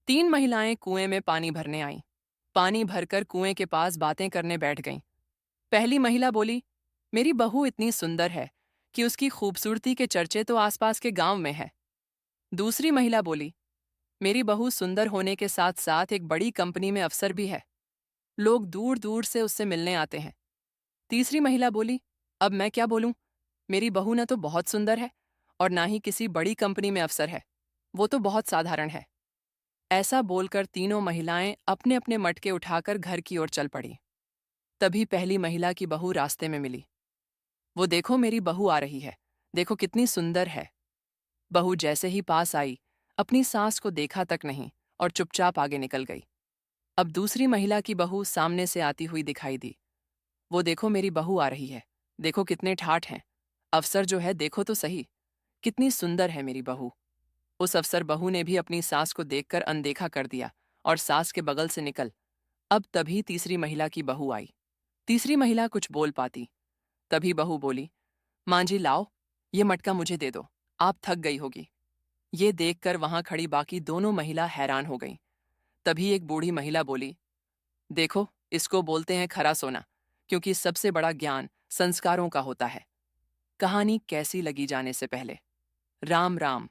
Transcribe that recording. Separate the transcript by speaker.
Speaker 1: तीन महिलाएं कुएं में पानी भरने आईं। पानी भरकर कुएं के पास बातें करने बैठ गईं। पहली महिला बोली, मेरी बहू इतनी सुंदर है कि उसकी खूबसूरती के चर्चे तो आसपास के गांव में है। दूसरी महिला बोली, मेरी बहू सुंदर होने के साथ साथ एक बड़ी कंपनी में अफसर भी है। लोग दूर दूर से उससे मिलने आते हैं। तीसरी महिला बोली, अब मैं क्या बोलूं, मेरी बहू न तो बहुत सुंदर है और ना ही किसी बड़ी कंपनी में अफसर है। वो तो बहुत साधारण है। ऐसा बोलकर तीनों महिलाएं अपने अपने मटके उठाकर घर की ओर चल पड़ी। तभी पहली महिला की बहू रास्ते में मिली। वो देखो मेरी बहू आ रही है, देखो कितनी सुंदर है। बहू जैसे ही पास आई, अपनी सास को देखा तक नहीं और चुपचाप आगे निकल गई। अब दूसरी महिला की बहू सामने से आती हुई दिखाई दी। वो देखो मेरी बहू आ रही है, देखो कितने ठाठ हैं। अफसर जो है देखो तो सही, कितनी सुंदर है मेरी बहू। उस अफसर बहू ने भी अपनी सास को देखकर अनदेखा कर दिया और सास के बगल से निकल। अब तभी तीसरी महिला की बहू आई। तीसरी महिला कुछ बोल पाती, तभी बहू बोली, मां जी लाओ, ये मटका मुझे दे दो, आप थक गई होगी। ये देखकर वहां खड़ी बाकी दोनों महिला हैरान हो गईं। तभी एक बूढ़ी महिला बोली, देखो इसको बोलते हैं खरा सोना, क्योंकि सबसे बड़ा ज्ञान संस्कारों का होता है। कहानी कैसी लगी जाने से पहले राम राम।